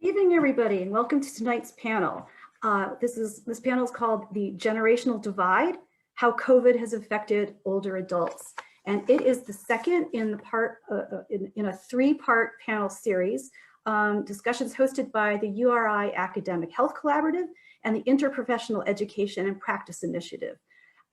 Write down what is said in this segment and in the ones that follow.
Good evening, everybody, and welcome to tonight's panel. This panel is called The Generational Divide, How COVID Has Affected Older Adults. And it is the second in a three-part panel series, discussions hosted by the URI Academic Health Collaborative and the Interprofessional Education and Practice Initiative.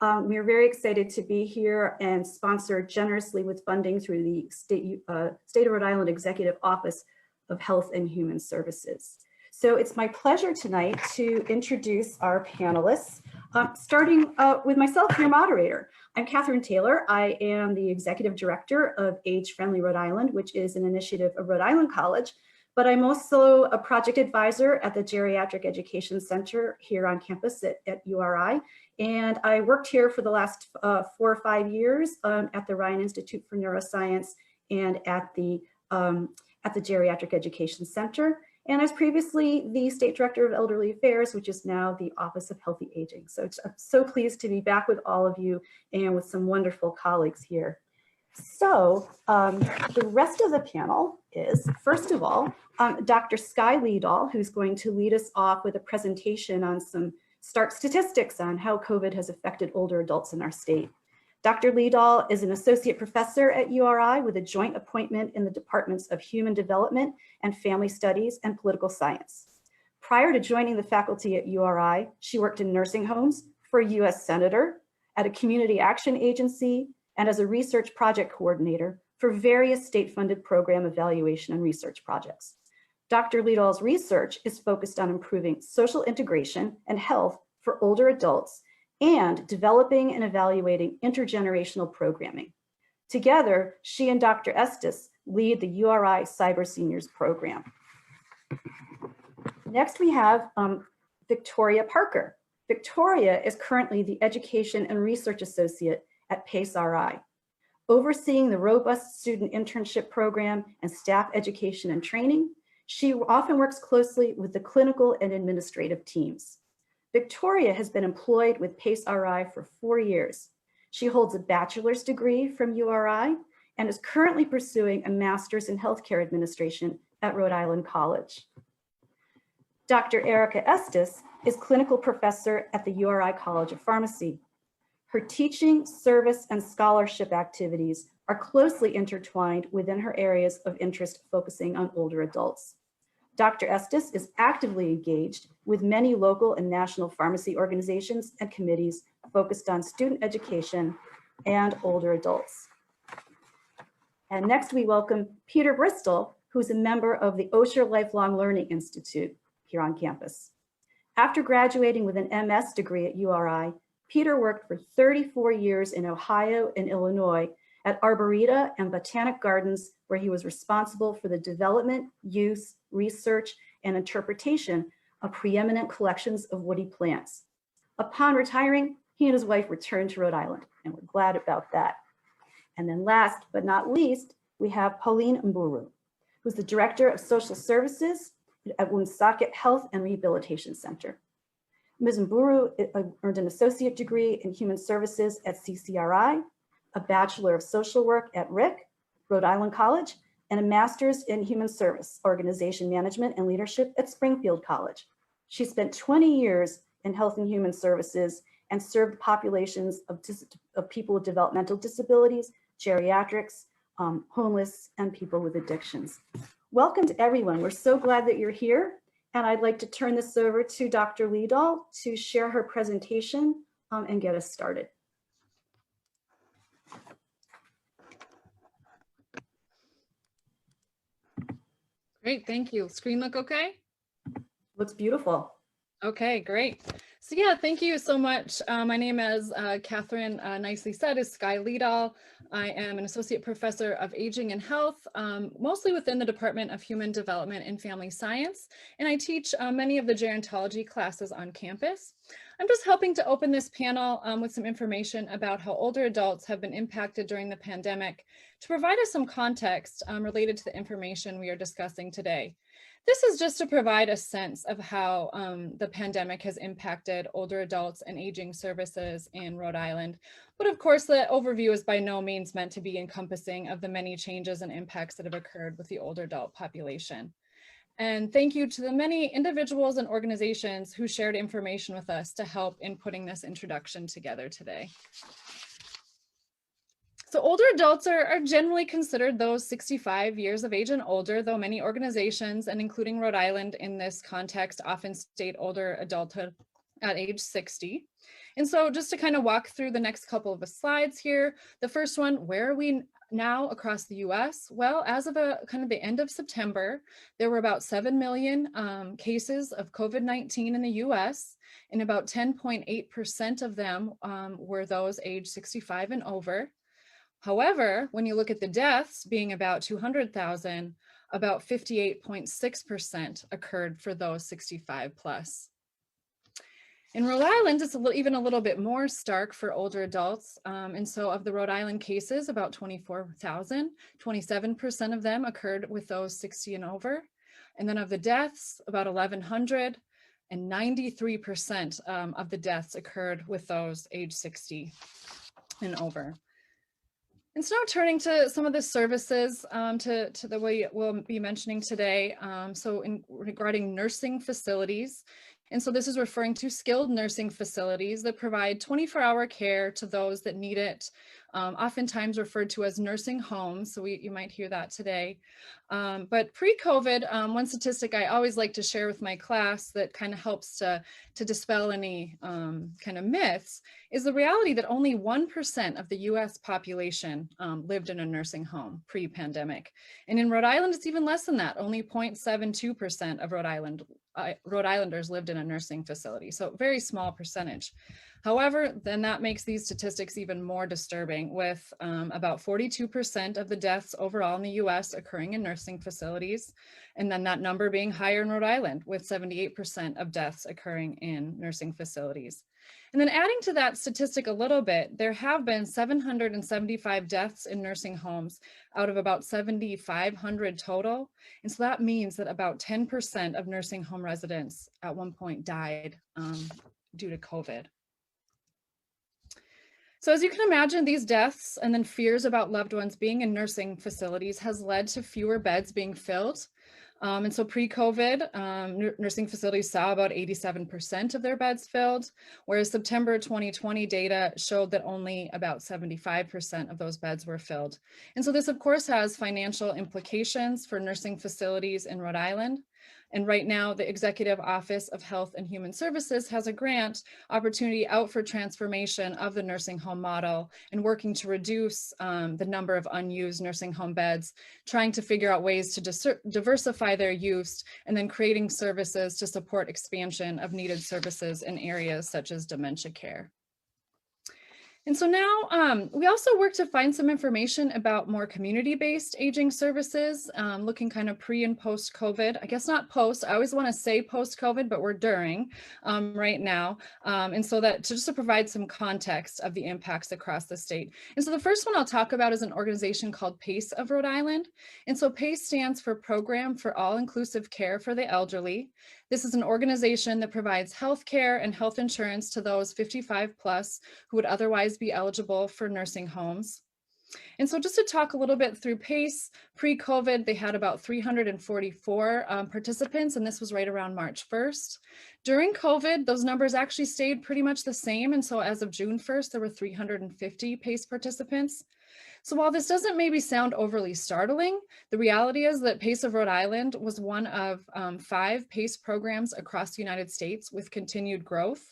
We are very excited to be here and sponsor generously with funding through the State of Rhode Island Executive Office of Health and Human Services. So it's my pleasure tonight to introduce our panelists, starting with myself, your moderator. I'm Catherine Taylor. I am the Executive Director of Age Friendly Rhode Island, which is an initiative of Rhode Island College, but I'm also a project advisor at the Geriatric Education Center here on campus at URI. And I worked here for the last 4 or 5 years at the Ryan Institute for Neuroscience and at the Geriatric Education Center, and as previously the State Director of Elderly Affairs, which is now the Office of Healthy Aging. So I'm so pleased to be back with all of you and with some wonderful colleagues here. So the rest of the panel is, first of all, Dr. Skye Liedall, who's going to lead us off with a presentation on some stark statistics on how COVID has affected older adults in our state. Dr. Liedall is an associate professor at URI with a joint appointment in the departments of Human Development and Family Studies and Political Science. Prior to joining the faculty at URI, she worked in nursing homes for a US Senator, at a community action agency, and as a research project coordinator for various state-funded program evaluation and research projects. Dr. Liedall's research is focused on improving social integration and health for older adults and developing and evaluating intergenerational programming. Together, she and Dr. Estes lead the URI Cyber Seniors program. Next, we have Victoria Parker. Victoria is currently the Education and Research Associate at PACE-RI, overseeing the robust student internship program and staff education and training. She often works closely with the clinical and administrative teams. Victoria has been employed with PACE-RI for 4 years. She holds a bachelor's degree from URI and is currently pursuing a master's in healthcare administration at Rhode Island College. Dr. Erica Estes is clinical professor at the URI College of Pharmacy. Her teaching, service, and scholarship activities are closely intertwined within her areas of interest focusing on older adults. Dr. Estes is actively engaged with many local and national pharmacy organizations and committees focused on student education and older adults. And next we welcome Peter Bristol, who's a member of the Osher Lifelong Learning Institute here on campus. After graduating with an MS degree at URI, Peter worked for 34 years in Ohio and Illinois at Arboreta and Botanic Gardens, where he was responsible for the development, use, research, and interpretation of preeminent collections of woody plants. Upon retiring, he and his wife returned to Rhode Island, and we're glad about that. And then last but not least, we have Pauline Mburu, who's the Director of Social Services at Woonsocket Health and Rehabilitation Center. Ms. Mburu earned an associate degree in human services at CCRI, a Bachelor of Social Work at RIC, Rhode Island College, and a Master's in Human Service, Organization Management and Leadership at Springfield College. She spent 20 years in health and human services and served populations of people with developmental disabilities, geriatrics, homeless, and people with addictions. Welcome to everyone. We're so glad that you're here. And I'd like to turn this over to Dr. Liedall to share her presentation and get us started. Great, thank you. Screen look okay? Looks beautiful. Okay, great. So yeah, thank you so much. My name, as Catherine nicely said, is Skye Liedall. I am an associate professor of aging and health, mostly within the Department of Human Development and Family Science, and I teach many of the gerontology classes on campus. I'm just helping to open this panel with some information about how older adults have been impacted during the pandemic to provide us some context related to the information we are discussing today. This is just to provide a sense of how the pandemic has impacted older adults and aging services in Rhode Island. But of course, the overview is by no means meant to be encompassing of the many changes and impacts that have occurred with the older adult population. And thank you to the many individuals and organizations who shared information with us to help in putting this introduction together today. So older adults are generally considered those 65 years of age and older, though many organizations, and including Rhode Island in this context, often state older adulthood at age 60. And so just to kind of walk through the next couple of slides here, the first one, where are we now across the US? Well, as of kind of the end of September, there were about 7 million cases of COVID-19 in the US, and about 10.8% of them were those age 65 and over. However, when you look at the deaths being about 200,000, about 58.6% occurred for those 65 plus. In Rhode Island, it's even a little bit more stark for older adults. And so of the Rhode Island cases, about 24,000, 27% of them occurred with those 60 and over. And then of the deaths, about 1,100, and 93% of the deaths occurred with those age 60 and over. And so now turning to some of the services to the way we'll be mentioning today. Regarding nursing facilities. And so this is referring to skilled nursing facilities that provide 24-hour care to those that need it, oftentimes referred to as nursing homes. So you might hear that today. But pre-COVID, one statistic I always like to share with my class that kind of helps to dispel any kind of myths is the reality that only 1% of the US population lived in a nursing home pre-pandemic. And in Rhode Island, it's even less than that. Only 0.72% of Rhode Islanders lived in a nursing facility. So very small percentage. However, then that makes these statistics even more disturbing, with about 42% of the deaths overall in the US occurring in nursing facilities. And then that number being higher in Rhode Island, with 78% of deaths occurring in nursing facilities. And then adding to that statistic a little bit, there have been 775 deaths in nursing homes out of about 7,500 total. And so that means that about 10% of nursing home residents at one point died due to COVID. So as you can imagine, these deaths and then fears about loved ones being in nursing facilities has led to fewer beds being filled. And so pre-COVID, nursing facilities saw about 87% of their beds filled, whereas September 2020 data showed that only about 75% of those beds were filled. And so this, of course, has financial implications for nursing facilities in Rhode Island. And right now, the Executive Office of Health and Human Services has a grant opportunity out for transformation of the nursing home model and working to reduce the number of unused nursing home beds, trying to figure out ways to diversify their use, and then creating services to support expansion of needed services in areas such as dementia care. And so now we also work to find some information about more community-based aging services, looking kind of pre and post-COVID. I guess not post, I always want to say post-COVID, but we're during right now. And so that just to provide some context of the impacts across the state. And so the first one I'll talk about is an organization called PACE of Rhode Island. And so PACE stands for Program for All-Inclusive Care for the Elderly. This is an organization that provides health care and health insurance to those 55 plus who would otherwise be eligible for nursing homes. And so just to talk a little bit through PACE, pre-COVID, they had about 344 participants, and this was right around March 1st. During COVID, those numbers actually stayed pretty much the same. And so as of June 1st, there were 350 PACE participants. So while this doesn't maybe sound overly startling, the reality is that PACE of Rhode Island was one of 5 PACE programs across the United States with continued growth.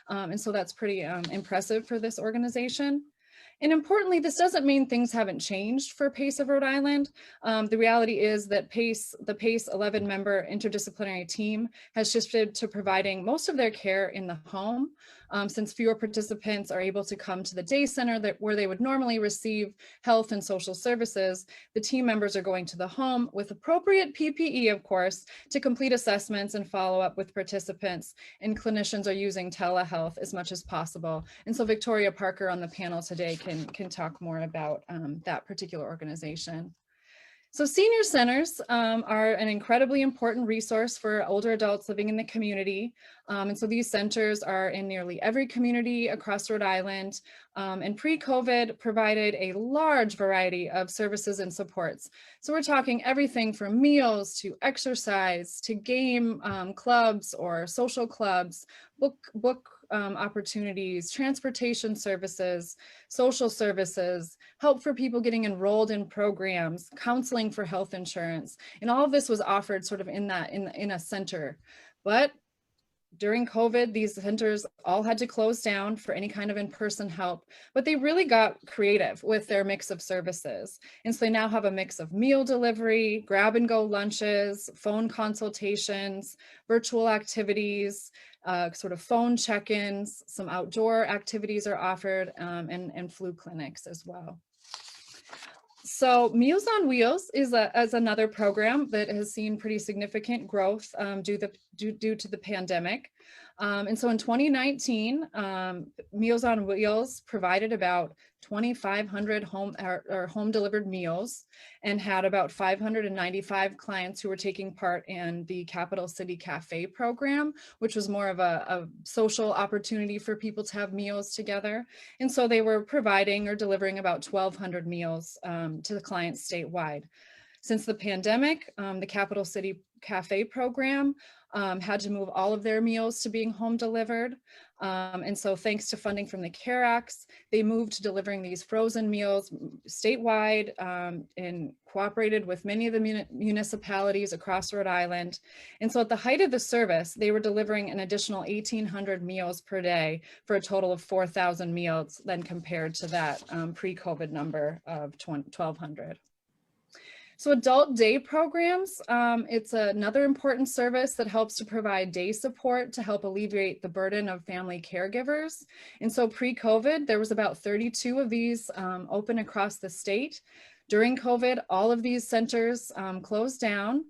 And so that's pretty impressive for this organization. And importantly, this doesn't mean things haven't changed for PACE of Rhode Island. The reality is that the PACE 11-member interdisciplinary team has shifted to providing most of their care in the home, since fewer participants are able to come to the day center where they would normally receive health and social services. The team members are going to the home with appropriate PPE, of course, to complete assessments and follow up with participants. And clinicians are using telehealth as much as possible. And so Victoria Parker on the panel today can talk more about that particular organization. So senior centers are an incredibly important resource for older adults living in the community. And so these centers are in nearly every community across Rhode Island, and pre-COVID provided a large variety of services and supports. So we're talking everything from meals to exercise to game clubs or social clubs, book opportunities, transportation services, social services, help for people getting enrolled in programs, counseling for health insurance, and all of this was offered sort of in a center. But during COVID, these centers all had to close down for any kind of in-person help, but they really got creative with their mix of services. And so they now have a mix of meal delivery, grab and go lunches, phone consultations, virtual activities, sort of phone check-ins, some outdoor activities are offered, and flu clinics as well. So Meals on Wheels is another program that has seen pretty significant growth due to the pandemic. And so in 2019, Meals on Wheels provided about 2,500 home delivered meals and had about 595 clients who were taking part in the Capital City Cafe program, which was more of a social opportunity for people to have meals together. And so they were providing or delivering about 1,200 meals to the clients statewide. Since the pandemic, the Capital City Cafe program had to move all of their meals to being home delivered. And so thanks to funding from the CARE Acts, they moved to delivering these frozen meals statewide and cooperated with many of the municipalities across Rhode Island. And so at the height of the service, they were delivering an additional 1,800 meals per day for a total of 4,000 meals then compared to that pre-COVID number of 1,200. So adult day programs, it's another important service that helps to provide day support to help alleviate the burden of family caregivers. And so pre-COVID, there was about 32 of these open across the state. During COVID, all of these centers closed down.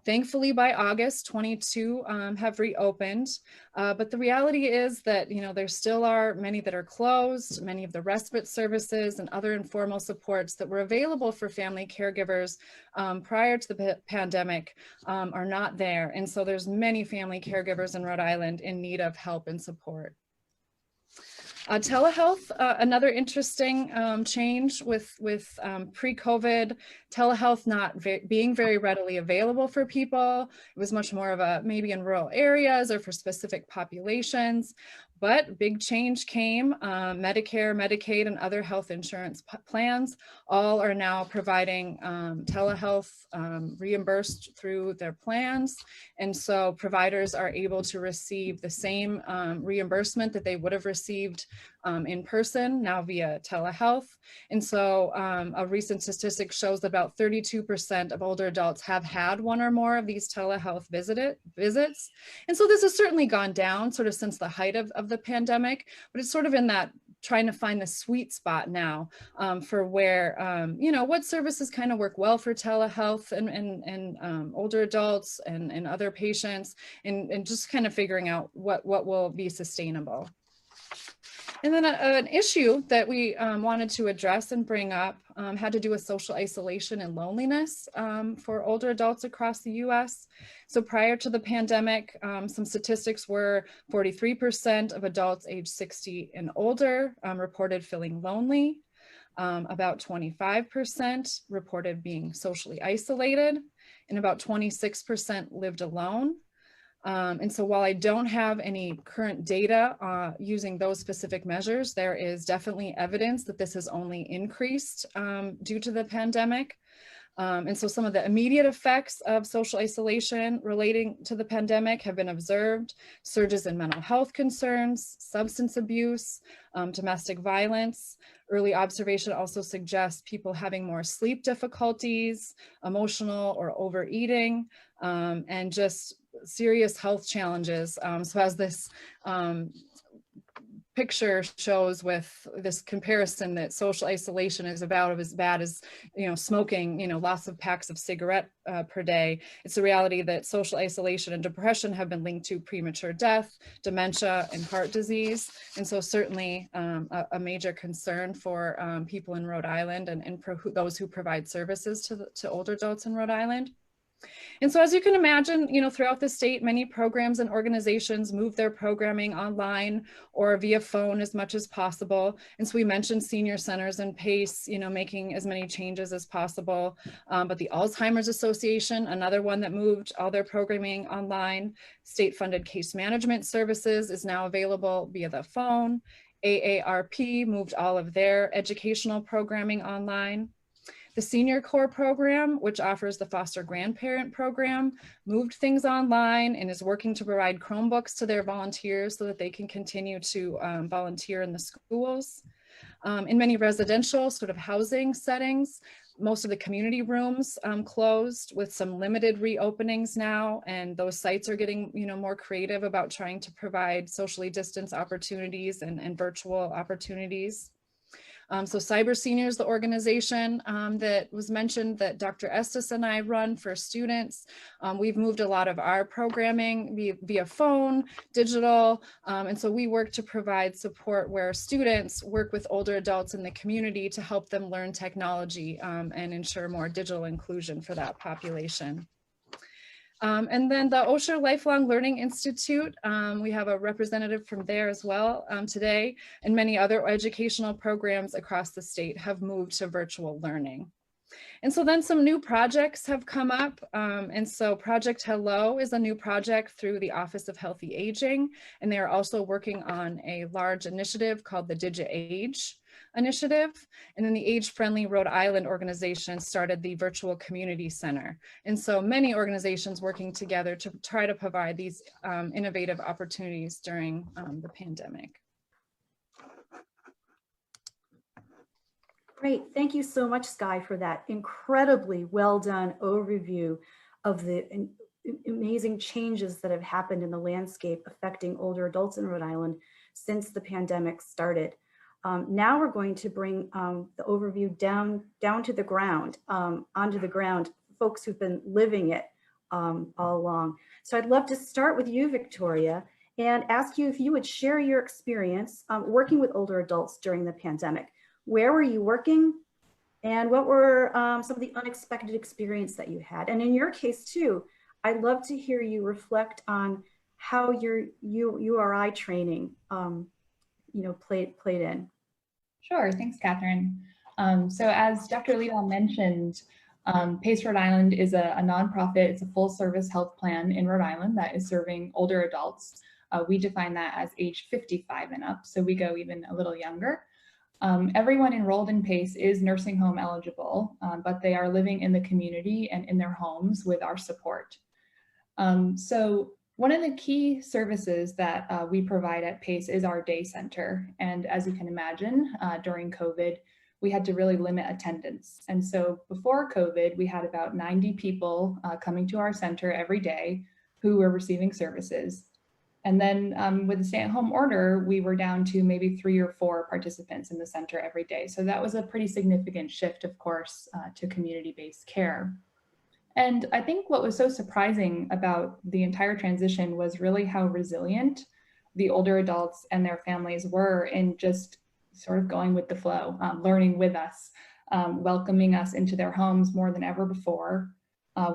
Thankfully, by August, 22 have reopened, but the reality is that, you know, there still are many that are closed. Many of the respite services and other informal supports that were available for family caregivers prior to the pandemic are not there. And so there's many family caregivers in Rhode Island in need of help and support. Telehealth, another interesting change with pre-COVID, telehealth not being very readily available for people. It was much more of a maybe in rural areas or for specific populations. But big change came. Medicare, Medicaid, and other health insurance plans all are now providing telehealth reimbursed through their plans. And so providers are able to receive the same reimbursement that they would have received in person, now via telehealth. And so a recent statistic shows that about 32% of older adults have had one or more of these telehealth visits. And so this has certainly gone down sort of since the height of the pandemic, but it's sort of in that trying to find the sweet spot now for where, you know, what services kind of work well for telehealth and older adults and other patients, and just kind of figuring out what will be sustainable. And then an issue that we wanted to address and bring up had to do with social isolation and loneliness for older adults across the US. So prior to the pandemic, some statistics were 43% of adults age 60 and older reported feeling lonely. About 25% reported being socially isolated, and about 26% lived alone. And so while I don't have any current data using those specific measures, there is definitely evidence that this has only increased due to the pandemic. And so some of the immediate effects of social isolation relating to the pandemic have been observed: surges in mental health concerns, substance abuse, domestic violence. Early observation also suggests people having more sleep difficulties, emotional or overeating, and just serious health challenges. So as this picture shows with this comparison that social isolation is about as bad as, smoking, lots of packs of cigarette per day. It's the reality that social isolation and depression have been linked to premature death, dementia, and heart disease. And so certainly a major concern for people in Rhode Island and those who provide services to older adults in Rhode Island. And so as you can imagine, throughout the state, many programs and organizations move their programming online or via phone as much as possible. And so we mentioned senior centers and PACE, making as many changes as possible. But the Alzheimer's Association, another one that moved all their programming online. State-funded case management services is now available via the phone. AARP moved all of their educational programming online. The Senior Corps program, which offers the foster grandparent program, moved things online and is working to provide Chromebooks to their volunteers so that they can continue to volunteer in the schools. In many residential sort of housing settings, most of the community rooms closed, with some limited reopenings now, and those sites are getting more creative about trying to provide socially distanced opportunities and virtual opportunities. So Cyber Seniors, the organization that was mentioned that Dr. Estes and I run for students, we've moved a lot of our programming via phone, digital, and so we work to provide support where students work with older adults in the community to help them learn technology and ensure more digital inclusion for that population. And then the Osher Lifelong Learning Institute, we have a representative from there as well today, and many other educational programs across the state have moved to virtual learning. And so then some new projects have come up. And so Project Hello is a new project through the Office of Healthy Aging, and they are also working on a large initiative called the DigiAge initiative. And then the Age Friendly Rhode Island organization started the Virtual Community Center. And so many organizations working together to try to provide these innovative opportunities during the pandemic. Great, thank you so much, Sky, for that incredibly well done overview of the amazing changes that have happened in the landscape affecting older adults in Rhode Island since the pandemic started. Now we're going to bring the overview down to the ground, onto the ground, folks who've been living it all along. So I'd love to start with you, Victoria, and ask you if you would share your experience working with older adults during the pandemic. Where were you working, and what were some of the unexpected experience that you had? And in your case too, I'd love to hear you reflect on how your URI training played in. Sure, thanks, Catherine. So as Dr. Liddell mentioned, PACE Rhode Island is a nonprofit. It's a full service health plan in Rhode Island that is serving older adults. We define that as age 55 and up, so we go even a little younger. Everyone enrolled in PACE is nursing home eligible, but they are living in the community and in their homes with our support. So one of the key services that we provide at PACE is our day center. And as you can imagine, during COVID, we had to really limit attendance. And so before COVID, we had about 90 people coming to our center every day who were receiving services. And then with the stay-at-home order, we were down to maybe 3 or 4 participants in the center every day. So that was a pretty significant shift, of course, to community-based care. And I think what was so surprising about the entire transition was really how resilient the older adults and their families were in just sort of going with the flow, learning with us, welcoming us into their homes more than ever before.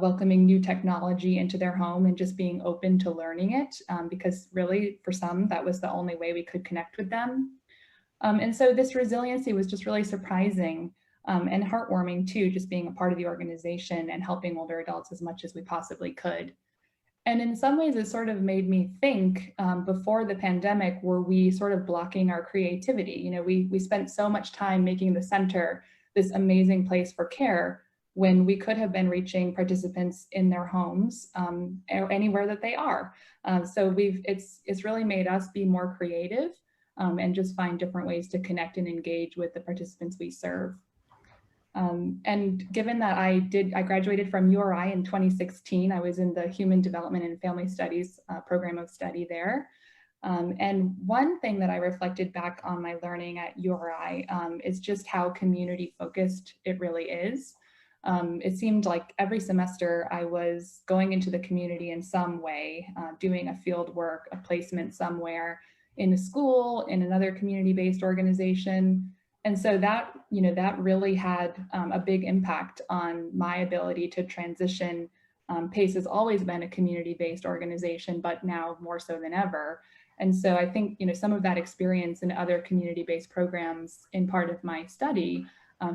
Welcoming new technology into their home and just being open to learning it, because really for some, that was the only way we could connect with them. And so this resiliency was just really surprising and heartwarming too, just being a part of the organization and helping older adults as much as we possibly could. And in some ways, it sort of made me think, before the pandemic, were we sort of blocking our creativity? You know, we spent so much time making the center this amazing place for care, when we could have been reaching participants in their homes, or anywhere that they are. So it's really made us be more creative and just find different ways to connect and engage with the participants we serve. And given that I graduated from URI in 2016, I was in the Human Development and Family Studies program of study there. And one thing that I reflected back on my learning at URI is just how community focused it really is. It seemed like every semester I was going into the community in some way, doing a field work, a placement somewhere in a school, in another community-based organization. And so that, that really had a big impact on my ability to transition. PACE has always been a community-based organization, but now more so than ever. And so I think, some of that experience in other community-based programs in part of my study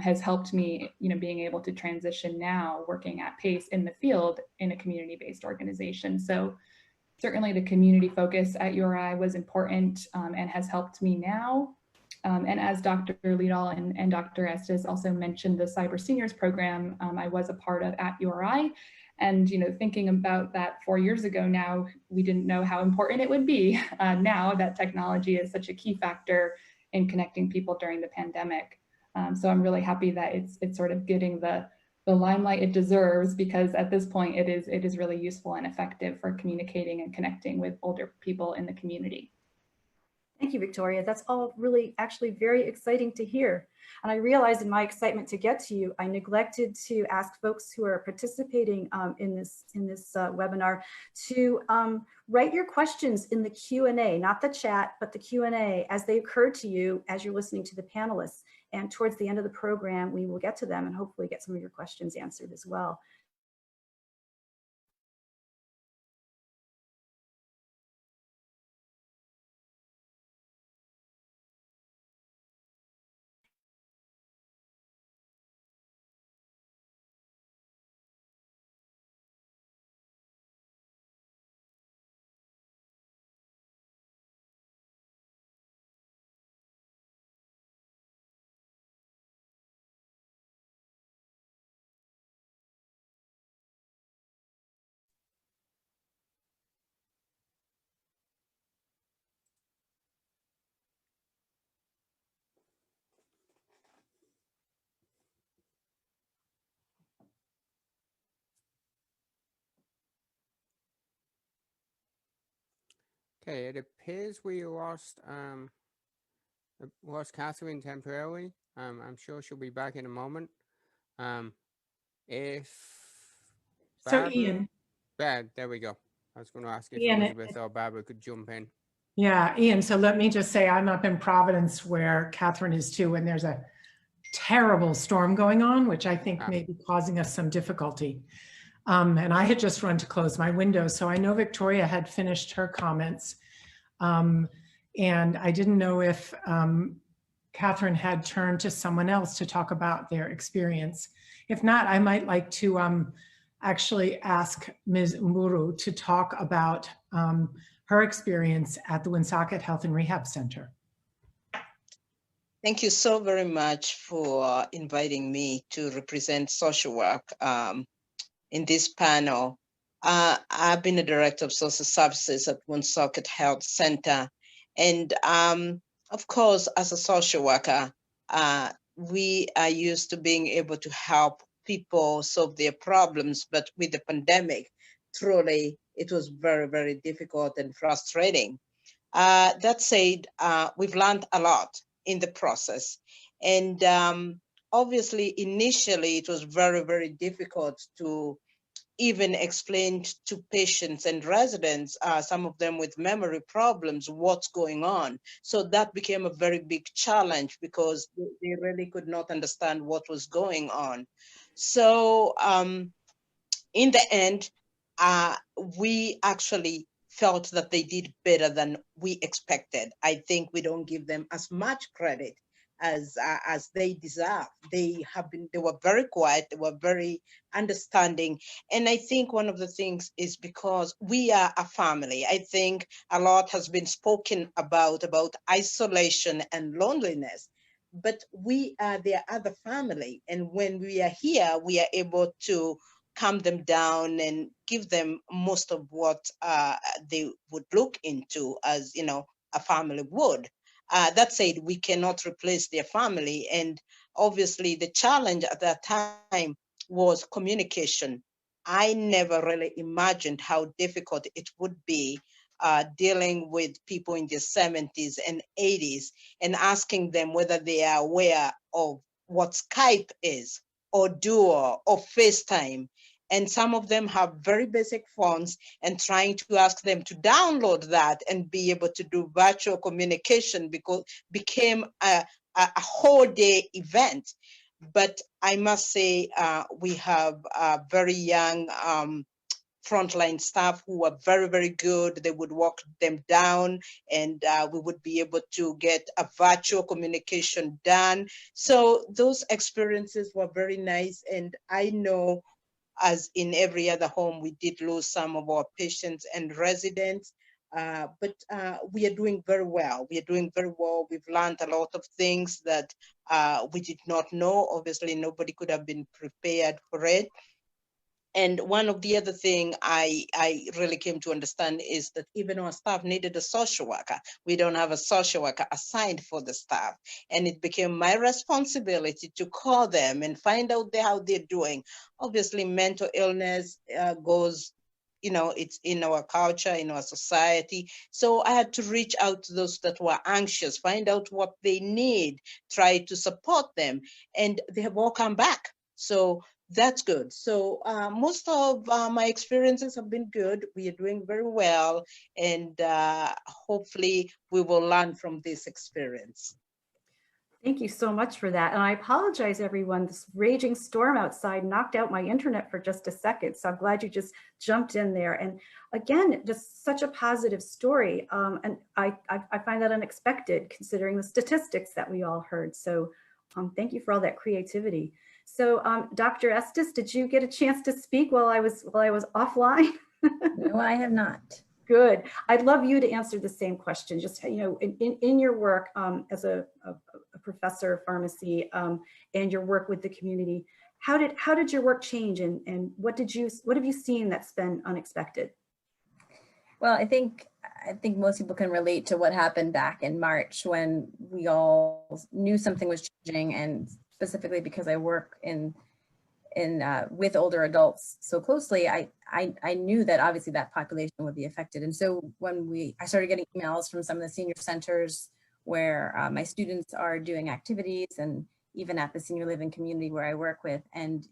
has helped me, being able to transition now working at PACE in the field in a community-based organization. So certainly the community focus at URI was important and has helped me now. And as Dr. Liedel and Dr. Estes also mentioned, the Cyber Seniors program I was a part of at URI. And thinking about that 4 years ago now, we didn't know how important it would be. Now that technology is such a key factor in connecting people during the pandemic. So I'm really happy that it's sort of getting the limelight it deserves, because at this point it is really useful and effective for communicating and connecting with older people in the community. Thank you, Victoria. That's all really actually very exciting to hear. And I realized in my excitement to get to you, I neglected to ask folks who are participating in this webinar to write your questions in the Q&A, not the chat, but the Q&A as they occur to you as you're listening to the panelists. And towards the end of the program, we will get to them and hopefully get some of your questions answered as well. Okay, it appears we lost Catherine temporarily. I'm sure she'll be back in a moment. If Barbara, so Ian, there we go. I was going to ask if Ian, Elizabeth or Barbara could jump in. Yeah, Ian, so let me just say I'm up in Providence where Catherine is too, and there's a terrible storm going on, which I think may be causing us some difficulty. And I had just run to close my window, so I know Victoria had finished her comments. And I didn't know if Catherine had turned to someone else to talk about their experience. If not, I might like to actually ask Ms. Mburu to talk about her experience at the Woonsocket Health and Rehab Center. Thank you so very much for inviting me to represent social work in this panel. I've been a director of social services at Woonsocket Health Center. And of course, as a social worker, we are used to being able to help people solve their problems, but with the pandemic, truly, it was very, very difficult and frustrating. That said, we've learned a lot in the process. And obviously, initially, it was very, very difficult to even explain to patients and residents, some of them with memory problems, what's going on. So that became a very big challenge because they really could not understand what was going on. So in the end, we actually felt that they did better than we expected. I think we don't give them as much credit as they deserve. They were very quiet, they were very understanding. And I think one of the things is because we are a family. I think a lot has been spoken about isolation and loneliness, but we are their other family. And when we are here, we are able to calm them down and give them most of what they would look into as, a family would. That said, we cannot replace their family. And obviously the challenge at that time was communication. I never really imagined how difficult it would be dealing with people in their 70s and 80s and asking them whether they are aware of what Skype is, or Duo, or FaceTime. And some of them have very basic phones, and trying to ask them to download that and be able to do virtual communication because became a whole day event. But I must say, we have very young frontline staff who are very, very good. They would walk them down, and we would be able to get a virtual communication done. So those experiences were very nice. And I know, as in every other home, we did lose some of our patients and residents, but we are doing very well. We are doing very well. We've learned a lot of things that we did not know. Obviously, nobody could have been prepared for it. And one of the other thing I really came to understand is that even our staff needed a social worker. We don't have a social worker assigned for the staff. And it became my responsibility to call them and find out how they're doing. Obviously, mental illness goes, it's in our culture, in our society. So I had to reach out to those that were anxious, find out what they need, try to support them. And they have all come back. So that's good. So most of my experiences have been good. We are doing very well, and hopefully we will learn from this experience. Thank you so much for that. And I apologize, everyone. This raging storm outside knocked out my internet for just a second. So I'm glad you just jumped in there. And again, just such a positive story. And I find that unexpected considering the statistics that we all heard. So thank you for all that creativity. So Dr. Estes, did you get a chance to speak while I was offline? No, I have not. Good. I'd love you to answer the same question. Just, in your work as a professor of pharmacy and your work with the community, how did your work change, and what have you seen that's been unexpected? Well, I think most people can relate to what happened back in March when we all knew something was changing, and specifically because I work with older adults so closely, I knew that obviously that population would be affected. And so when I started getting emails from some of the senior centers where my students are doing activities, and even at the senior living community where I work with, and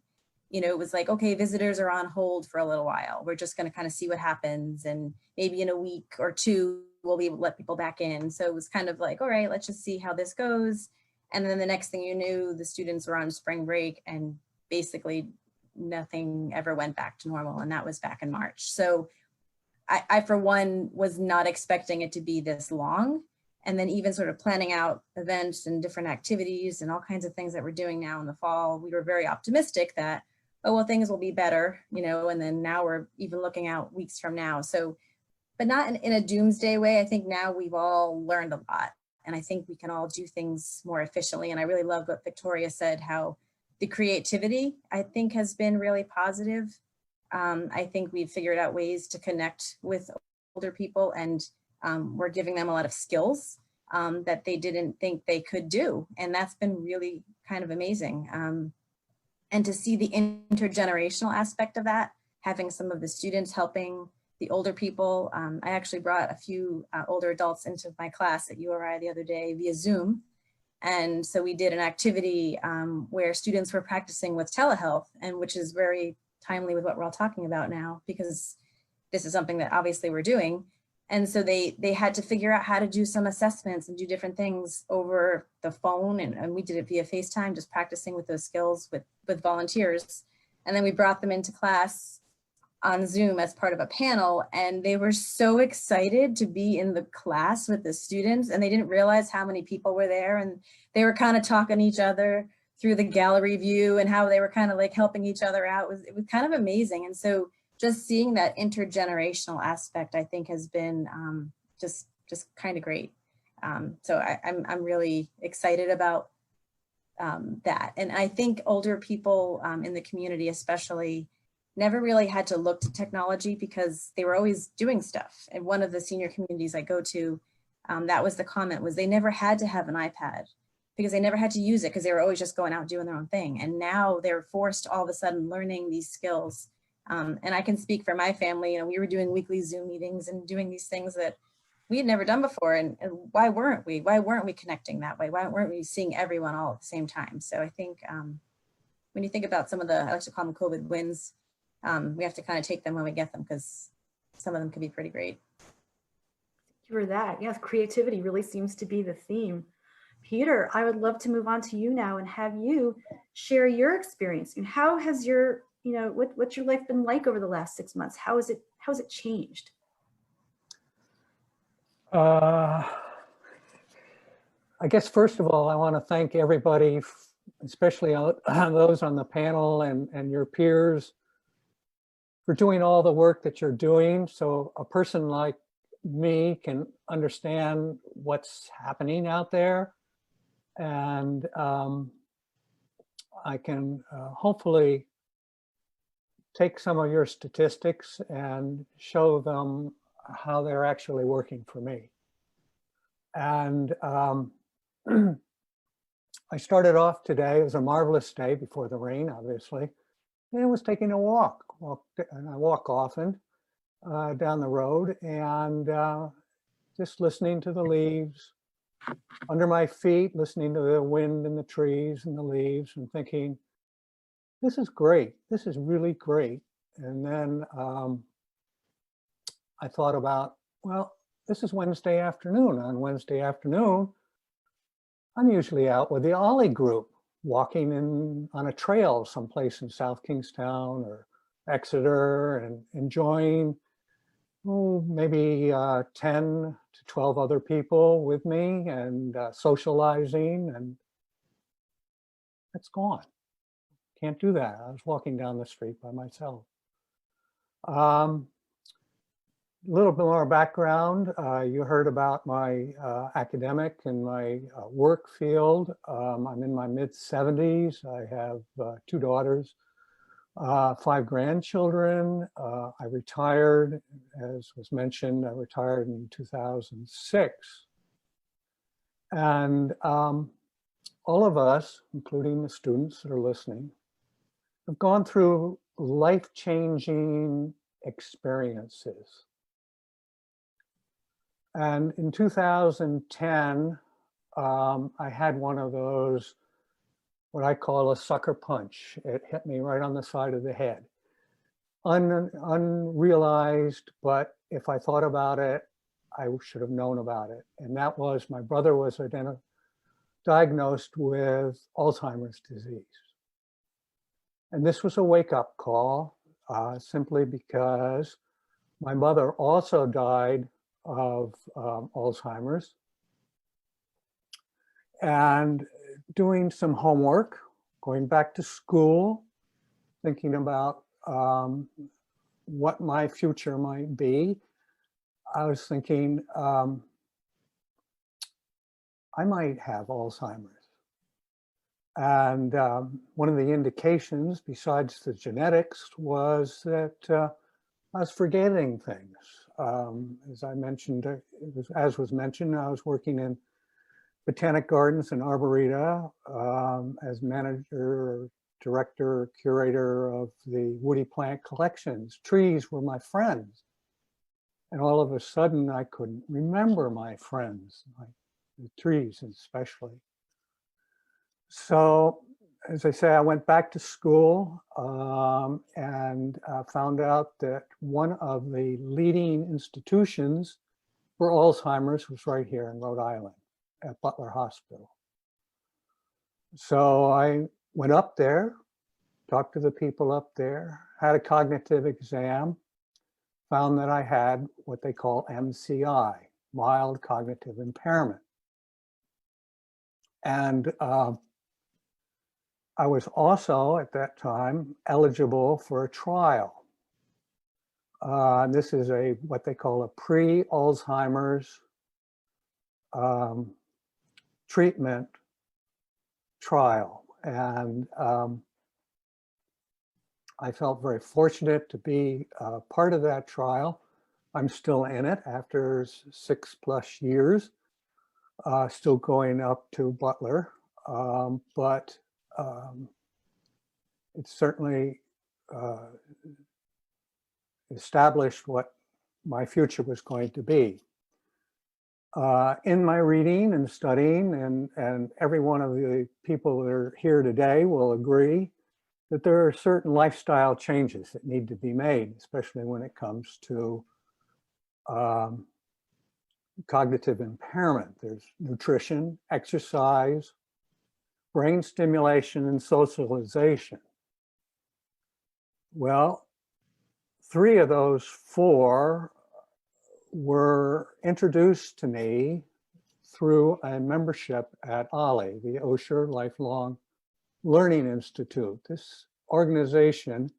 it was like, okay, visitors are on hold for a little while. We're just going to kind of see what happens, and maybe in a week or two we'll be able to let people back in. So it was kind of like, all right, let's just see how this goes. And then the next thing you knew, the students were on spring break, and basically nothing ever went back to normal. And that was back in March. So I for one, was not expecting it to be this long. And then even sort of planning out events and different activities and all kinds of things that we're doing now in the fall, we were very optimistic that, oh, well, things will be better, and then now we're even looking out weeks from now. So, but not in a doomsday way. I think now we've all learned a lot. And I think we can all do things more efficiently. And I really love what Victoria said, how the creativity, I think, has been really positive. I think we've figured out ways to connect with older people, and we're giving them a lot of skills that they didn't think they could do. And that's been really kind of amazing. And to see the intergenerational aspect of that, having some of the students helping the older people. I actually brought a few older adults into my class at URI the other day via Zoom. And so we did an activity where students were practicing with telehealth, and which is very timely with what we're all talking about now, because this is something that obviously we're doing. And so they had to figure out how to do some assessments and do different things over the phone. And we did it via FaceTime, just practicing with those skills with volunteers. And then we brought them into class on Zoom as part of a panel, and they were so excited to be in the class with the students, and they didn't realize how many people were there, and they were kind of talking to each other through the gallery view and how they were kind of like helping each other out. It was kind of amazing. And so just seeing that intergenerational aspect, I think, has been just kind of great. So I'm really excited about that. And I think older people in the community especially never really had to look to technology because they were always doing stuff. And one of the senior communities I go to, that was the comment, was they never had to have an iPad because they never had to use it because they were always just going out doing their own thing. And now they're forced all of a sudden learning these skills And I can speak for my family. You know, we were doing weekly Zoom meetings and doing these things that we had never done before. And why weren't we? Why weren't we connecting that way? Why weren't we seeing everyone all at the same time? So I think when you think about some of the, I like to call them COVID wins, we have to kind of take them when we get them, because some of them can be pretty great. For that, yes, creativity really seems to be the theme. Peter, I would love to move on to you now and have you share your experience. And how has your, you know, what's your life been like over the last 6 months? How has it changed? I guess, first of all, I want to thank everybody, especially those on the panel and your peers, for doing all the work that you're doing. So a person like me can understand what's happening out there. And I can hopefully take some of your statistics and show them how they're actually working for me. And I started off today. It was a marvelous day before the rain, obviously. And I was taking a walk, and I walk often down the road, and just listening to the leaves under my feet, listening to the wind and the trees and the leaves, and thinking, this is great. This is really great. And then I thought about, well, this is Wednesday afternoon. On Wednesday afternoon, I'm usually out with the Ollie group, walking on a trail someplace in South Kingstown or Exeter, and enjoying maybe 10 to 12 other people with me, and socializing, and it's gone. Can't do that. I was walking down the street by myself. A little bit more background. You heard about my academic and my work field. I'm in my mid-70s. I have 2 daughters, 5 grandchildren. I retired, as was mentioned, I retired in 2006. And all of us, including the students that are listening, have gone through life-changing experiences. And in 2010, I had one of those, what I call a sucker punch. It hit me right on the side of the head. Unrealized, but if I thought about it, I should have known about it. And that was, my brother was diagnosed with Alzheimer's disease. And this was a wake-up call, simply because my mother also died of Alzheimer's. And doing some homework, going back to school, thinking about what my future might be, I was thinking I might have Alzheimer's. And one of the indications, besides the genetics, was that I was forgetting things. As I mentioned, as was mentioned, I was working in Botanic Gardens and Arboreta as manager, director, curator of the woody plant collections. Trees were my friends. And all of a sudden, I couldn't remember my friends, the trees especially. So, as I say, I went back to school and found out that one of the leading institutions for Alzheimer's was right here in Rhode Island at Butler Hospital. So I went up there, talked to the people up there, had a cognitive exam, found that I had what they call MCI, mild cognitive impairment. And I was also, at that time, eligible for a trial. This is what they call a pre-Alzheimer's treatment trial. And I felt very fortunate to be part of that trial. I'm still in it after 6+ years, still going up to Butler, but it's certainly established what my future was going to be. In my reading and studying, and every one of the people that are here today will agree that there are certain lifestyle changes that need to be made, especially when it comes to cognitive impairment. There's nutrition, exercise, brain stimulation, and socialization. Well, 3 of those 4 were introduced to me through a membership at OLLI, the Osher Lifelong Learning Institute. This organization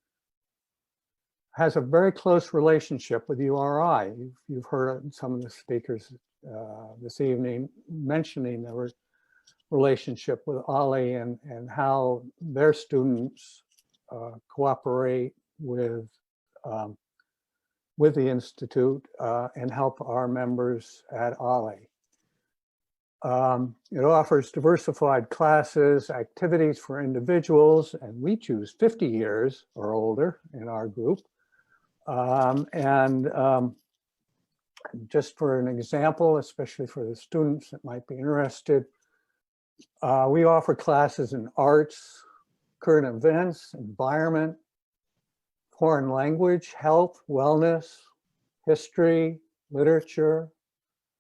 has a very close relationship with URI. You've heard some of the speakers this evening mentioning the relationship with OLLI and how their students cooperate with the Institute and help our members at OLLI. It offers diversified classes, activities for individuals, and we choose 50 years or older in our group. Just for an example, especially for the students that might be interested, we offer classes in arts, current events, environment, foreign language, health, wellness, history, literature,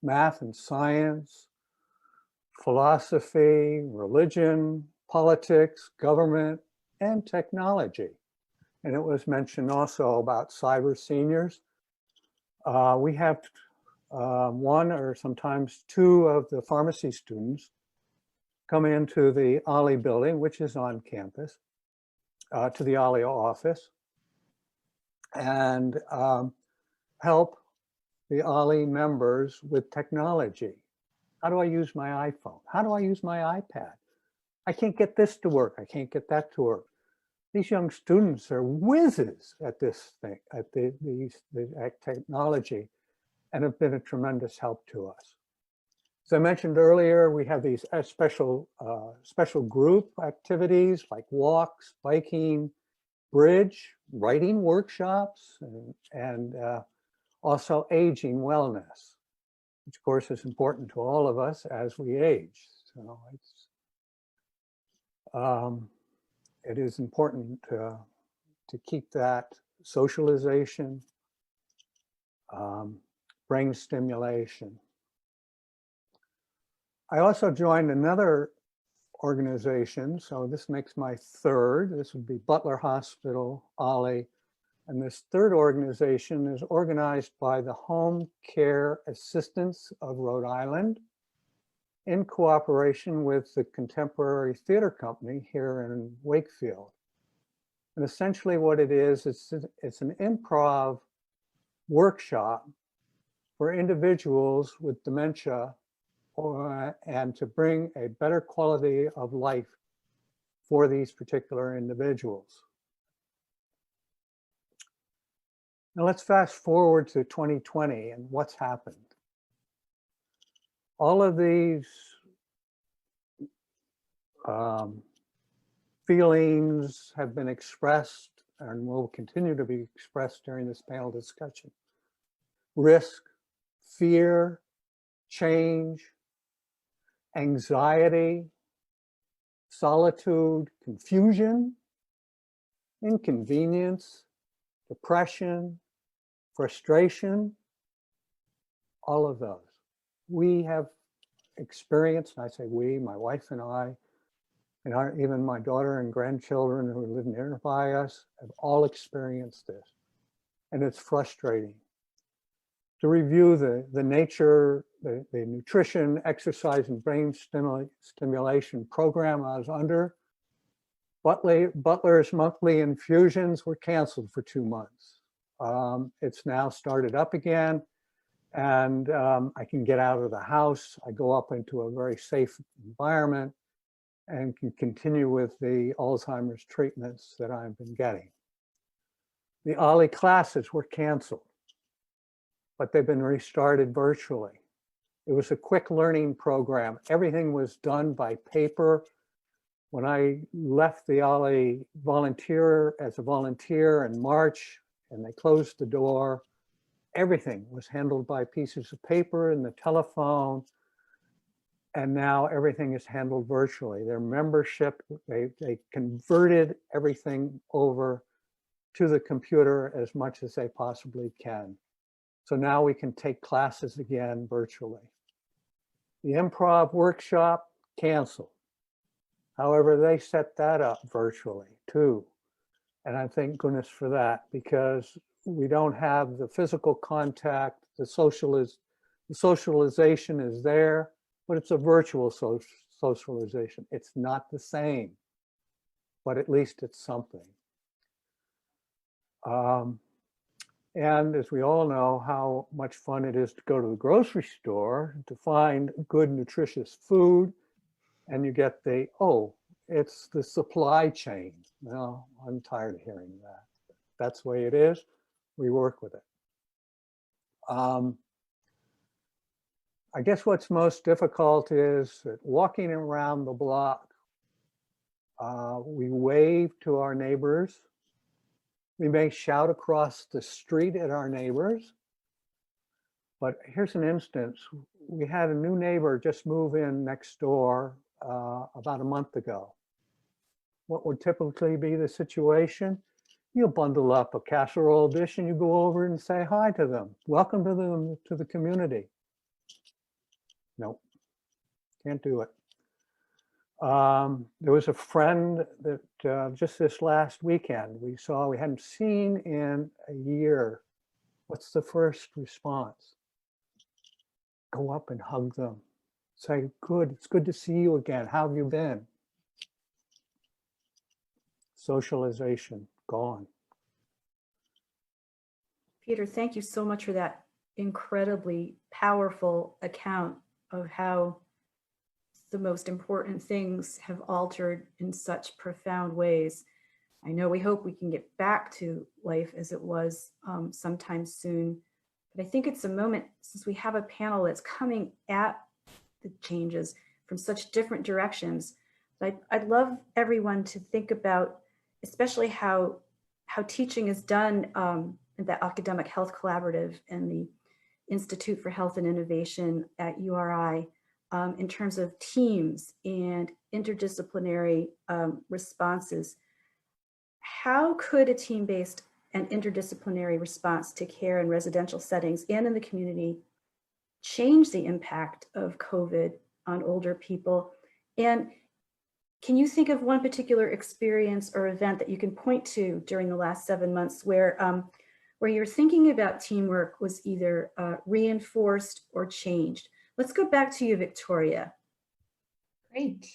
math and science, philosophy, religion, politics, government, and technology. And it was mentioned also about cyber seniors. We have 1 or sometimes 2 of the pharmacy students come into the OLLI building, which is on campus, to the OLLI office, and help the OLLI members with technology. How do I use my iPhone? How do I use my iPad? I can't get this to work. I can't get that to work. These young students are whizzes at this thing, at the technology, and have been a tremendous help to us. As I mentioned earlier, we have these special group activities like walks, biking, bridge, writing workshops, and also aging wellness, which of course is important to all of us as we age. So it is important to keep that socialization, brain stimulation. I also joined another organization, so this makes my 3rd. This would be Butler Hospital, OLLI. And this 3rd organization is organized by the Home Care Assistants of Rhode Island in cooperation with the Contemporary Theater Company here in Wakefield. And essentially what it is, it's an improv workshop for individuals with dementia and to bring a better quality of life for these particular individuals. Now let's fast forward to 2020 and what's happened. All of these feelings have been expressed and will continue to be expressed during this panel discussion. Risk, fear, change, anxiety, solitude, confusion, inconvenience, depression, frustration, all of those. We have experienced, and I say we, my wife and I, and even my daughter and grandchildren who live nearby us have all experienced this. And it's frustrating. To review the nature, the nutrition, exercise, and brain stimulation program I was under, Butler's monthly infusions were canceled for 2 months. It's now started up again, and I can get out of the house. I go up into a very safe environment and can continue with the Alzheimer's treatments that I've been getting. The OLLI classes were canceled, but they've been restarted virtually. It was a quick learning program. Everything was done by paper. When I left the OLLI as a volunteer in March and they closed the door. Everything was handled by pieces of paper and the telephone. And now everything is handled virtually. Their membership, they converted everything over to the computer as much as they possibly can. So now we can take classes again virtually. The improv workshop canceled. However, they set that up virtually too. And I thank goodness for that, because we don't have the physical contact, the socialization is there, but it's a virtual socialization. It's not the same, but at least it's something. And as we all know, how much fun it is to go to the grocery store to find good, nutritious food, and you get the, oh, it's the supply chain. No, I'm tired of hearing that. That's the way it is. We work with it. I guess what's most difficult is that walking around the block, we wave to our neighbors. We may shout across the street at our neighbors. But here's an instance. We had a new neighbor just move in next door about a month ago. What would typically be the situation? You bundle up a casserole dish and you go over and say hi to them. Welcome to the community. Nope, can't do it. There was a friend that just this last weekend we hadn't seen in a year. What's the first response? Go up and hug them. Say, good, it's good to see you again. How have you been? Socialization, gone. Peter, thank you so much for that incredibly powerful account of how the most important things have altered in such profound ways. I know we hope we can get back to life as it was sometime soon, but I think it's a moment, since we have a panel that's coming at the changes from such different directions, I'd love everyone to think about, especially how teaching is done in the Academic Health Collaborative and the Institute for Health and Innovation at URI, in terms of teams and interdisciplinary responses. How could a team-based and interdisciplinary response to care in residential settings and in the community change the impact of COVID on older people? And can you think of one particular experience or event that you can point to during the last 7 months where your thinking about teamwork was either reinforced or changed? Let's go back to you, Victoria. Great.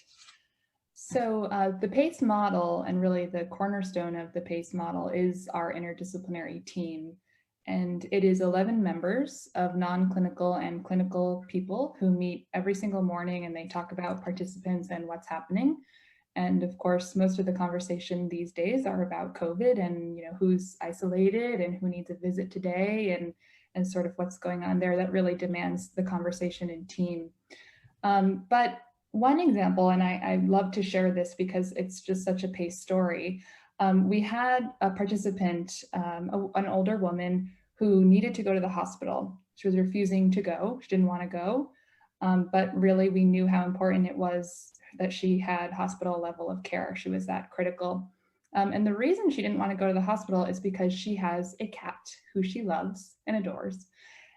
So the PACE model, and really the cornerstone of the PACE model, is our interdisciplinary team. And it is 11 members of non-clinical and clinical people who meet every single morning, and they talk about participants and what's happening. And of course, most of the conversation these days are about COVID and who's isolated and who needs a visit today, and sort of what's going on there that really demands the conversation in team. But one example, and I love to share this because it's just such a PACE story. We had a participant, an older woman who needed to go to the hospital. She was refusing to go. She didn't want to go. But really, we knew how important it was that she had hospital level of care. She was that critical. And the reason she didn't want to go to the hospital is because she has a cat who she loves and adores.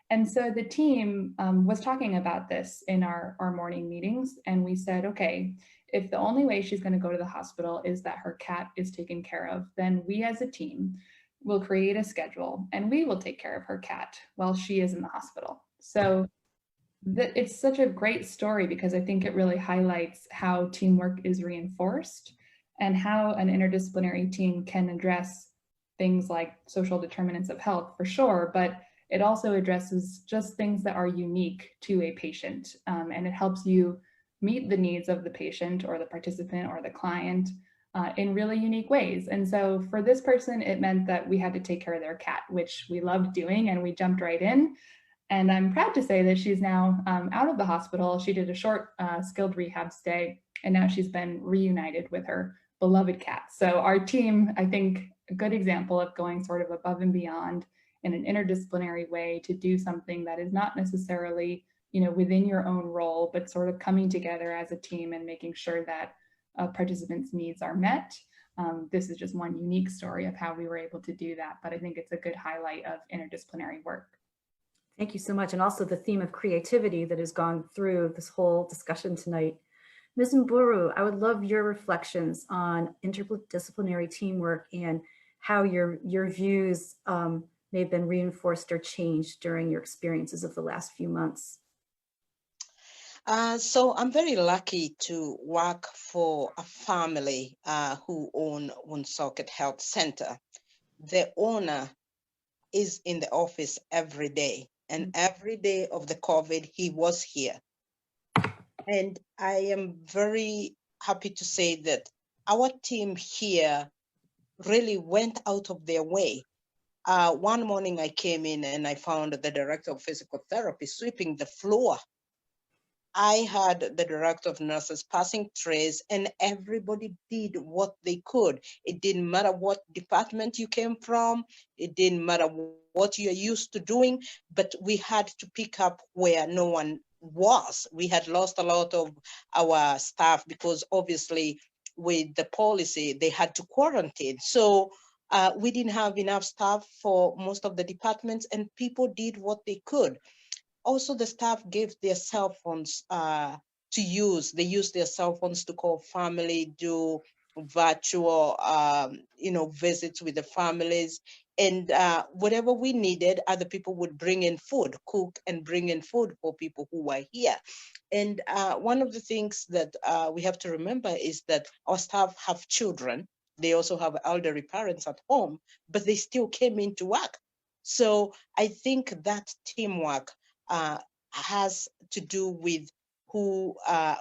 And so the team was talking about this in our morning meetings. And we said, okay, if the only way she's going to go to the hospital is that her cat is taken care of, then we as a team will create a schedule and we will take care of her cat while she is in the hospital. So it's such a great story because I think it really highlights how teamwork is reinforced and how an interdisciplinary team can address things like social determinants of health, for sure, but it also addresses just things that are unique to a patient, and it helps you meet the needs of the patient or the participant or the client in really unique ways. And so for this person, it meant that we had to take care of their cat, which we loved doing, and we jumped right in. And I'm proud to say that she's now out of the hospital. She did a short skilled rehab stay, and now she's been reunited with her beloved cat. So our team, I think, a good example of going sort of above and beyond in an interdisciplinary way to do something that is not necessarily, you know, within your own role, but sort of coming together as a team and making sure that participants' needs are met. This is just one unique story of how we were able to do that, but I think it's a good highlight of interdisciplinary work. Thank you so much. And also the theme of creativity that has gone through this whole discussion tonight. Ms. Mburu, I would love your reflections on interdisciplinary teamwork and how your views may have been reinforced or changed during your experiences of the last few months. So I'm very lucky to work for a family who own Woonsocket Health Center. The owner is in the office every day, and every day of the COVID, he was here. And I am very happy to say that our team here really went out of their way. One morning I came in and I found the director of physical therapy sweeping the floor. I had the director of nurses passing trays, and everybody did what they could. It didn't matter what department you came from. It didn't matter what you're used to doing, but we had to pick up where no one was. We had lost a lot of our staff because obviously with the policy, they had to quarantine. So we didn't have enough staff for most of the departments, and people did what they could. Also, the staff gave their cell phones to use. They used their cell phones to call family, do virtual, visits with the families, and whatever we needed, other people would bring in food, cook and bring in food for people who were here. And one of the things that we have to remember is that our staff have children. They also have elderly parents at home, but they still came in to work. So I think that teamwork has to do with who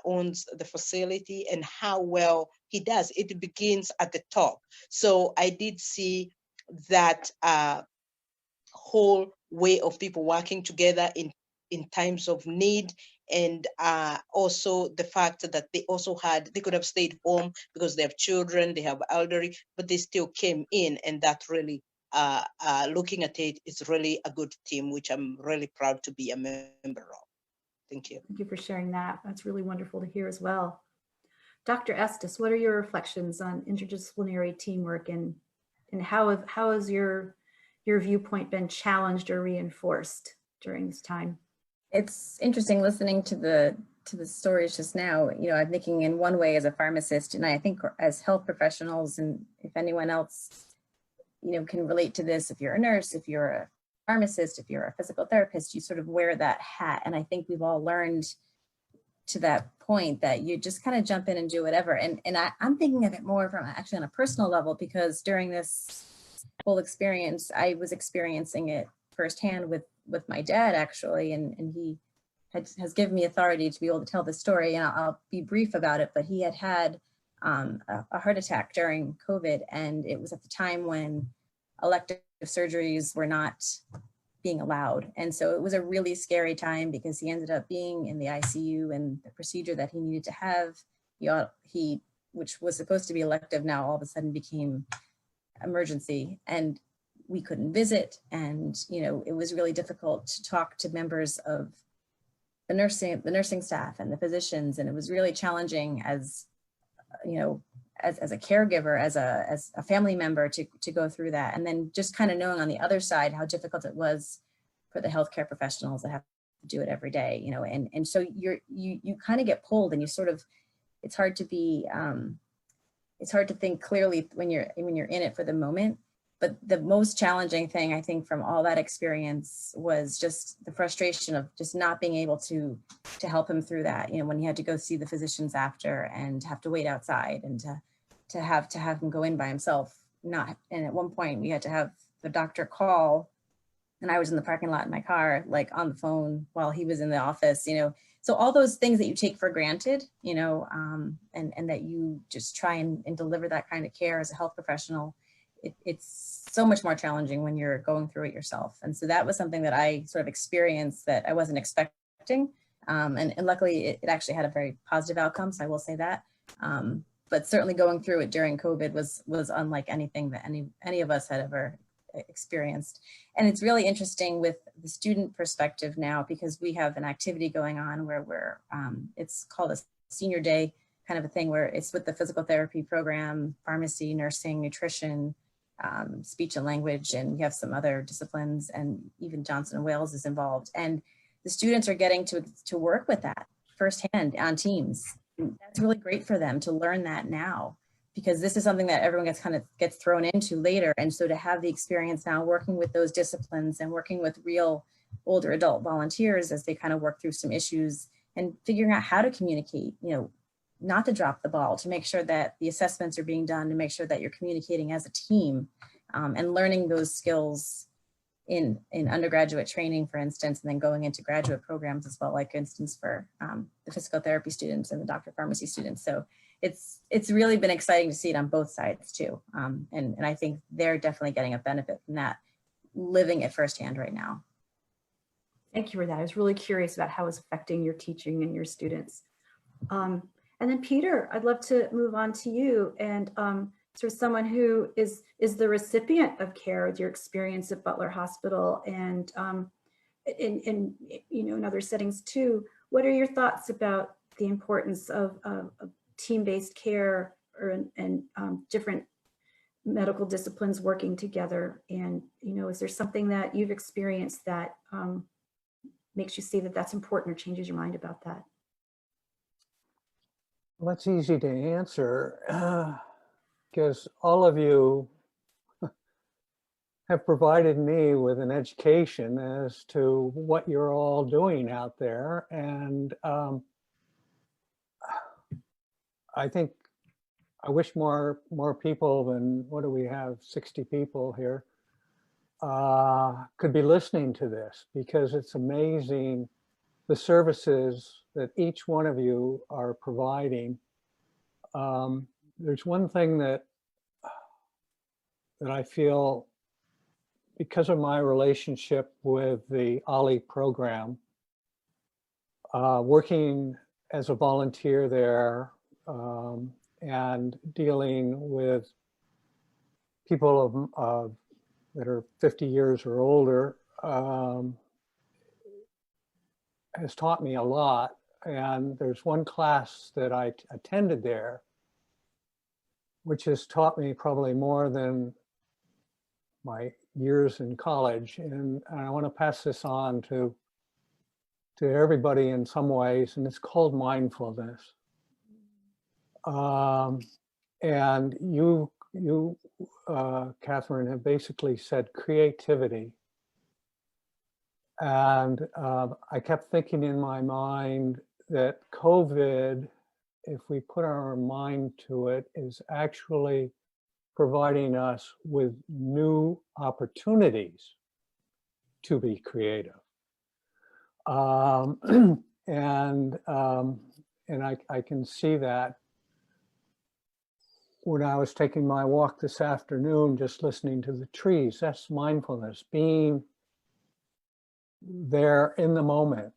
owns the facility and how well he does. It begins at the top. So I did see that whole way of people working together in times of need, and also the fact that they could have stayed home because they have children, they have elderly, but they still came in, and that really looking at it, it's really a good team, which I'm really proud to be a member of. Thank you. Thank you for sharing that. That's really wonderful to hear as well. Dr. Estes, what are your reflections on interdisciplinary teamwork, and how has your viewpoint been challenged or reinforced during this time? It's interesting listening to the stories just now. You know, I'm thinking in one way as a pharmacist, and I think as health professionals, and if anyone else, you know, can relate to this, if you're a nurse, if you're a pharmacist, if you're a physical therapist, you sort of wear that hat. And I think we've all learned to that point that you just kind of jump in and do whatever. And I'm thinking of it more from actually on a personal level, because during this whole experience, I was experiencing it firsthand with my dad, actually, and he has given me authority to be able to tell the story, and I'll be brief about it, but he had a heart attack during COVID, and it was at the time when elective surgeries were not being allowed. And so it was a really scary time, because he ended up being in the ICU, and the procedure that he needed to have, he which was supposed to be elective, now all of a sudden became emergency, and we couldn't visit. And, you know, it was really difficult to talk to members of the nursing staff and the physicians. And it was really challenging as, you know, as a caregiver, as a family member to go through that. And then just kind of knowing on the other side how difficult it was for the healthcare professionals that have to do it every day, you know, and so you kind of get pulled, and you sort of, it's hard to think clearly when you're in it for the moment. But the most challenging thing, I think, from all that experience was just the frustration of just not being able to help him through that. You know, when he had to go see the physicians after and have to wait outside, and to have him go in by himself. And at one point we had to have the doctor call, and I was in the parking lot in my car, like on the phone while he was in the office, you know. So all those things that you take for granted, you know, and that you just try and deliver that kind of care as a health professional, it's so much more challenging when you're going through it yourself. And so that was something that I sort of experienced that I wasn't expecting. And luckily it actually had a very positive outcome. So I will say that. but certainly going through it during COVID was unlike anything that any of us had ever experienced. And it's really interesting with the student perspective now, because we have an activity going on where we're, it's called a senior day kind of a thing, where it's with the physical therapy program, pharmacy, nursing, nutrition, speech and language, and we have some other disciplines, and even Johnson & Wales is involved. And the students are getting to work with that firsthand on teams. And that's really great for them to learn that now, because this is something that everyone gets thrown into later. And so to have the experience now working with those disciplines and working with real older adult volunteers as they kind of work through some issues and figuring out how to communicate, not to drop the ball, to make sure that the assessments are being done, to make sure that you're communicating as a team, and learning those skills in undergraduate training, for instance, and then going into graduate programs as well, like for instance for the physical therapy students and the doctor of pharmacy students. So it's really been exciting to see it on both sides too. And I think they're definitely getting a benefit from that, living it firsthand right now. Thank you for that. I was really curious about how it's affecting your teaching and your students. And then Peter, I'd love to move on to you, and sort of someone who is the recipient of care with your experience at Butler Hospital and in other settings too. What are your thoughts about the importance of team-based care and different medical disciplines working together? And is there something that you've experienced that makes you see that that's important or changes your mind about that? Well, that's easy to answer because all of you have provided me with an education as to what you're all doing out there. And I think I wish more people than, what do we have, 60 people here, could be listening to this, because it's amazing the services that each one of you are providing. There's one thing that I feel, because of my relationship with the OLLI program, working as a volunteer there and dealing with people that are 50 years or older, has taught me a lot. And there's one class that I attended there, which has taught me probably more than my years in college. And I want to pass this on to everybody in some ways, and it's called mindfulness. And you, Catherine, have basically said creativity. And I kept thinking in my mind that COVID, if we put our mind to it, is actually providing us with new opportunities to be creative. And I can see that when I was taking my walk this afternoon, just listening to the trees. That's mindfulness, being there in the moment.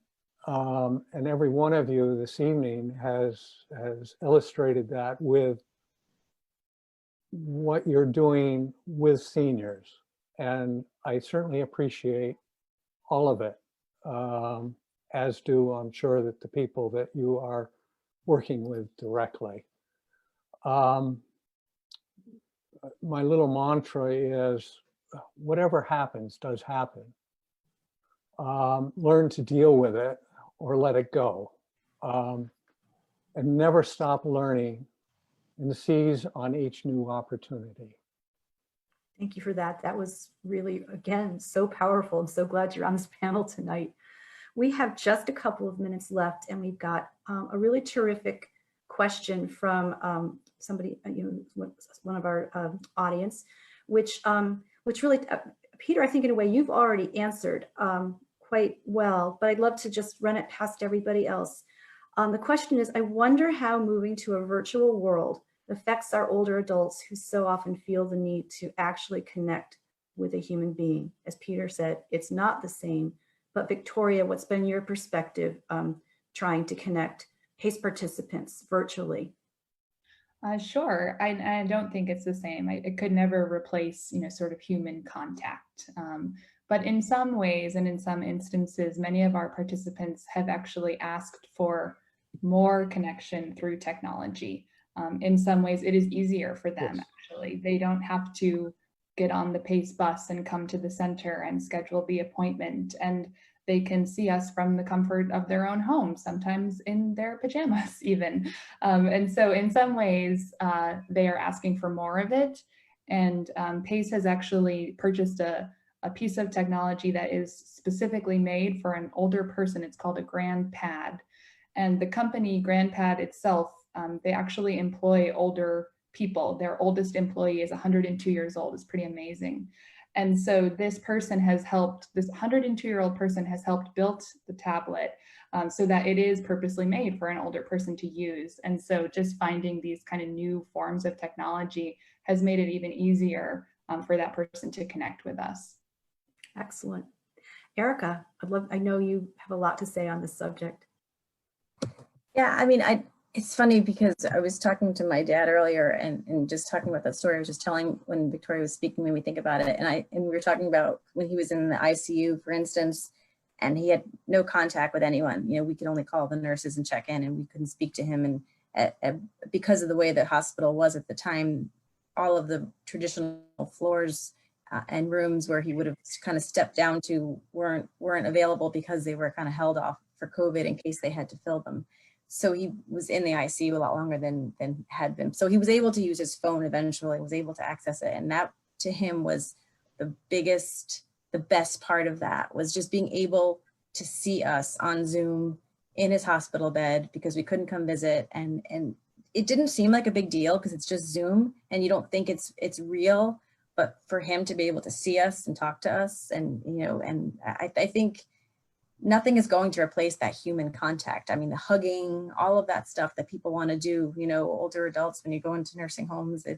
And every one of you this evening has illustrated that with what you're doing with seniors. And I certainly appreciate all of it, as do, I'm sure, that the people that you are working with directly. My little mantra is, whatever happens does happen. Learn to deal with it or let it go, and never stop learning and seize on each new opportunity. Thank you for that. That was really, again, so powerful. I'm so glad you're on this panel tonight. We have just a couple of minutes left, and we've got a really terrific question from somebody, one of our audience, which really, Peter, I think in a way you've already answered quite well, but I'd love to just run it past everybody else. The question is, I wonder how moving to a virtual world affects our older adults who so often feel the need to actually connect with a human being. As Peter said, it's not the same, but Victoria, what's been your perspective trying to connect PACE participants virtually? Sure. I don't think it's the same. It could never replace, sort of human contact. But in some ways and in some instances, many of our participants have actually asked for more connection through technology. In some ways, it is easier for them, Yes. actually. They don't have to get on the PACE bus and come to the center and schedule the appointment. And they can see us from the comfort of their own home, sometimes in their pajamas even. And so in some ways, they are asking for more of it. And PACE has actually purchased a piece of technology that is specifically made for an older person. It's called a GrandPad. And the company GrandPad itself, they actually employ older people. Their oldest employee is 102 years old. It's pretty amazing. And so this 102-year-old person has helped build the tablet so that it is purposely made for an older person to use. And so just finding these kind of new forms of technology has made it even easier for that person to connect with us. Excellent. Erica, I know you have a lot to say on this subject. Yeah, I mean, it's funny because I was talking to my dad earlier and just talking about that story. I was just telling when Victoria was speaking, when we think about it, and we were talking about when he was in the ICU, for instance, and he had no contact with anyone. We could only call the nurses and check in, and we couldn't speak to him. And because of the way the hospital was at the time, all of the traditional floors and rooms where he would have kind of stepped down to weren't available because they were kind of held off for COVID in case they had to fill them. So he was in the ICU a lot longer than had been. So he was able to use his phone eventually, was able to access it. And that to him was the best part of that, was just being able to see us on Zoom in his hospital bed because we couldn't come visit. And it didn't seem like a big deal because it's just Zoom and you don't think it's real, but for him to be able to see us and talk to us and I think nothing is going to replace that human contact. I mean, the hugging, all of that stuff that people want to do, older adults, when you go into nursing homes, they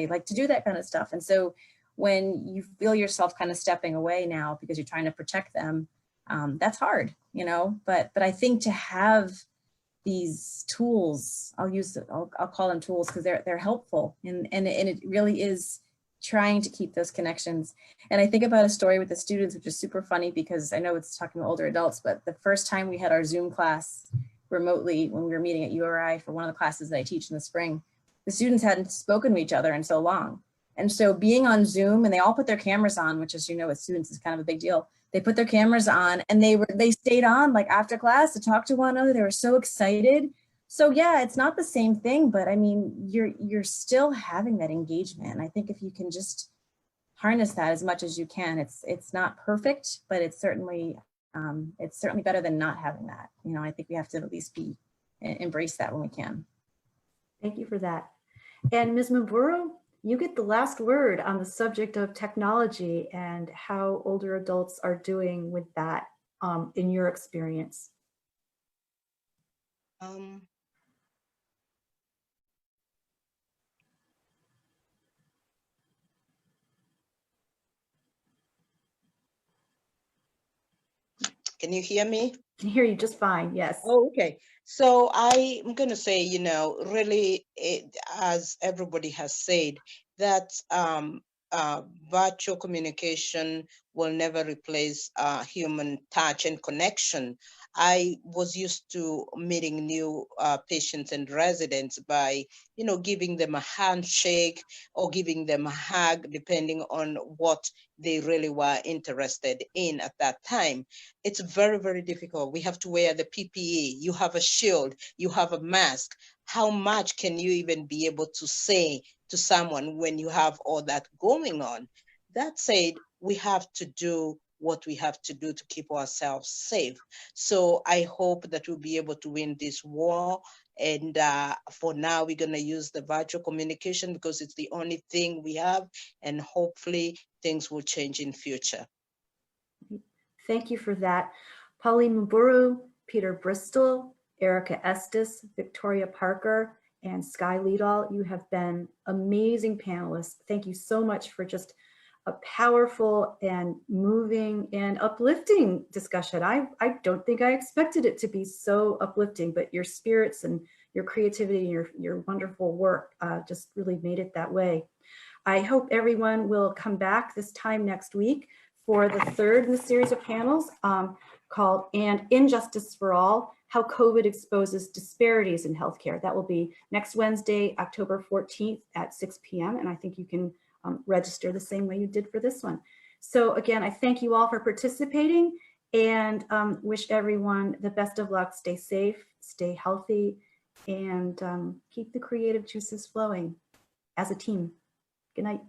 like to do that kind of stuff. And so when you feel yourself kind of stepping away now because you're trying to protect them, that's hard, but I think to have these tools, I'll call them tools because they're helpful and it really is trying to keep those connections. And I think about a story with the students, which is super funny because I know it's talking about older adults, but the first time we had our Zoom class remotely when we were meeting at URI for one of the classes that I teach in the spring, the students hadn't spoken to each other in so long. And so being on Zoom, and they all put their cameras on, which as with students is kind of a big deal. They put their cameras on and they stayed on like after class to talk to one another. They were so excited. So yeah, it's not the same thing, but I mean, you're still having that engagement. And I think if you can just harness that as much as you can, it's not perfect, but it's certainly better than not having that. I think we have to at least embrace that when we can. Thank you for that. And Ms. Mburu, you get the last word on the subject of technology and how older adults are doing with that in your experience. Can you hear me? I can hear you just fine, yes. Oh, okay. So I'm going to say, really, as everybody has said, that virtual communication will never replace human touch and connection. I was used to meeting new patients and residents by, giving them a handshake or giving them a hug, depending on what they really were interested in at that time. It's very, very difficult. We have to wear the PPE. You have a shield, you have a mask. How much can you even be able to say to someone when you have all that going on? That said, we have to do what we have to do to keep ourselves safe. So I hope that we'll be able to win this war. And for now, we're going to use the virtual communication because it's the only thing we have. And hopefully things will change in future. Thank you for that. Pauline Mburu, Peter Bristol, Erica Estes, Victoria Parker, and Sky Liedall, you have been amazing panelists. Thank you so much for just a powerful and moving and uplifting discussion. I don't think I expected it to be so uplifting, but your spirits and your creativity, your wonderful work just really made it that way. I hope everyone will come back this time next week for the third in the series of panels called "And Injustice for All: How COVID Exposes Disparities in Healthcare." That will be next Wednesday, October 14th at 6 p.m. And I think you can register the same way you did for this one. So again, I thank you all for participating and wish everyone the best of luck. Stay safe, stay healthy, and keep the creative juices flowing as a team. Good night.